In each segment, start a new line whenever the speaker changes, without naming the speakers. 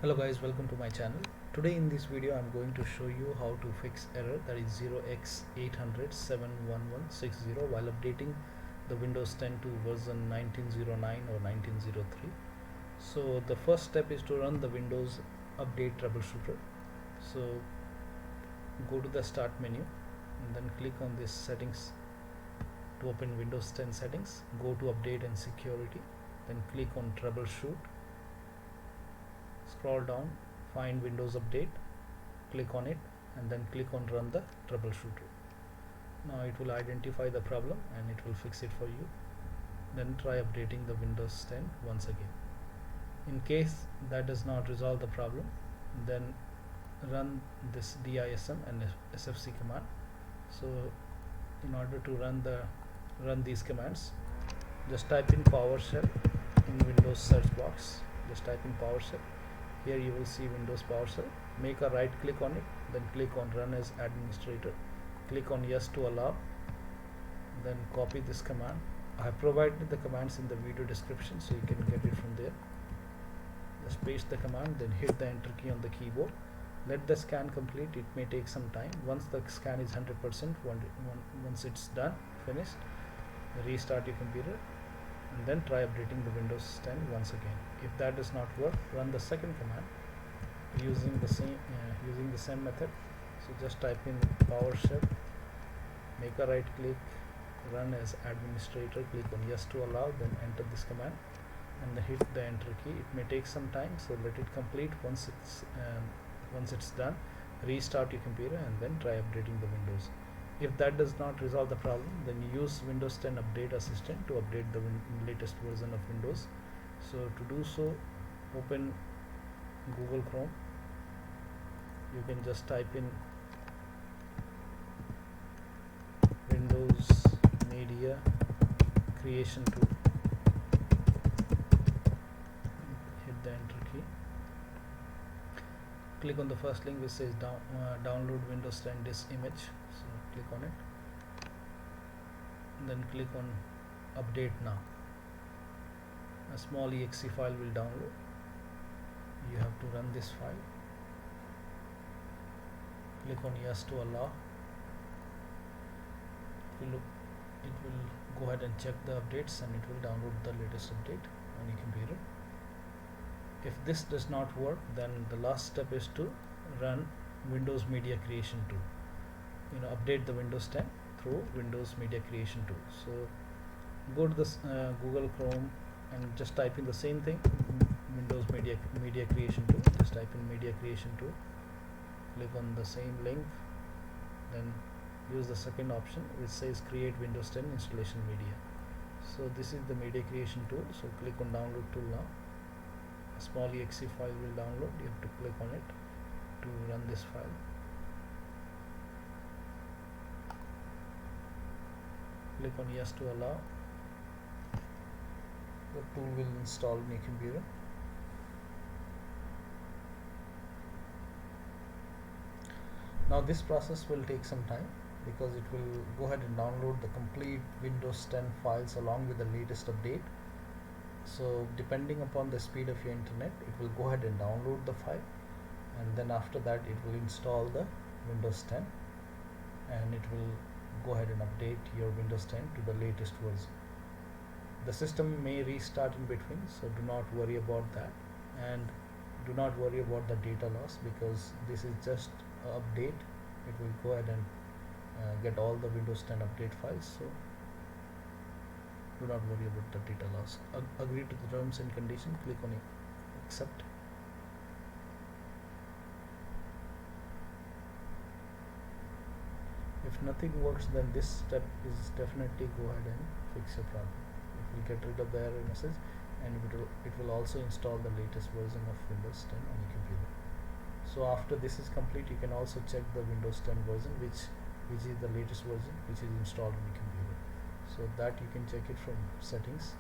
Hello guys, welcome to my channel. Today in this video I'm going to show you how to fix error that is 0x80071160 while updating the Windows 10 to version 1909 or 1903. So the first step is to run the Windows Update Troubleshooter. So go to the start menu and then click on this settings to open Windows 10 settings. Go to update and security, then click on troubleshoot. Scroll down, find Windows Update, click on it and then click on run the troubleshooter. Now it will identify the problem and it will fix it for you. Then try updating the Windows 10 once again. In case that does not resolve the problem, then run this DISM and SFC command. So in order to run these commands, just type in PowerShell in Windows search box. Just type in PowerShell. Here you will see Windows PowerShell. Make a right click on it, then click on run as administrator. Click on yes to allow, then copy this command. I have provided the commands in the video description so you can get it from there. Just paste the command, then hit the enter key on the keyboard. Let the scan complete. It may take some time. Once the scan is 100%, once it's done, finished, restart your computer and then try updating the Windows 10 once again. If that does not work, run the second command using the same method. So just type in PowerShell, make a right click, run as administrator, click on yes to allow, then enter this command and hit the enter key. It may take some time, so let it complete. Once it's done, restart your computer and then try updating the Windows. If that does not resolve the problem, then use Windows 10 Update Assistant to update the latest version of Windows. So to do so, open Google Chrome. You can just type in Windows Media Creation Tool. Hit the enter key. Click on the first link which says download Windows 10 disk image. So click on it, then click on update now. A small exe file will download. You have to run this file. Click on yes to allow. It will go ahead and check the updates and it will download the latest update on your computer. If this does not work, then the last step is to run Windows Media Creation Tool. Update the Windows 10 through Windows Media Creation Tool. So go to this Google Chrome and just type in the same thing, Windows Media Creation Tool. Just type in Media Creation Tool. Click on the same link, then use the second option which says Create Windows 10 Installation Media. So this is the Media Creation Tool. So click on Download Tool now. A small exe file will download. You have to click on it to run this file. Click on yes to allow. The tool will install in your computer. Now this process will take some time because it will go ahead and download the complete Windows 10 files along with the latest update. So depending upon the speed of your internet, it will go ahead and download the file, and then after that it will install the Windows 10 and it will go ahead and update your Windows 10 to the latest version. The system may restart in between, so do not worry about that, and do not worry about the data loss because this is just an update. It will go ahead and get all the Windows 10 update files, so do not worry about the data loss. Agree to the terms and conditions, click on accept. If nothing works, then this step is definitely go ahead and fix your problem. It will get rid of the error message and it will also install the latest version of Windows 10 on your computer. So after this is complete, you can also check the Windows 10 version which is the latest version which is installed on your computer. So that you can check it from settings,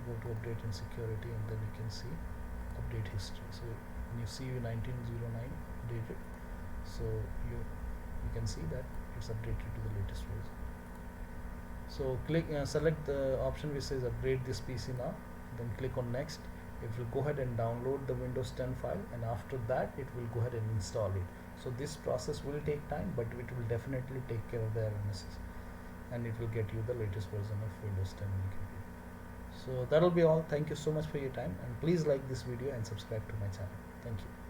go to update and security, and then you can see update history. So when you see 1909 dated, so you can see that it's updated to the latest version. So select the option which says upgrade this PC now, then click on next. it will go ahead and download the Windows 10 file, and after that it will go ahead and install it. So this process will take time, but it will definitely take care of the error message, and it will get you the latest version of Windows 10 on your computer. So that'll be all. Thank you so much for your time, and please like this video and subscribe to my channel. Thank you.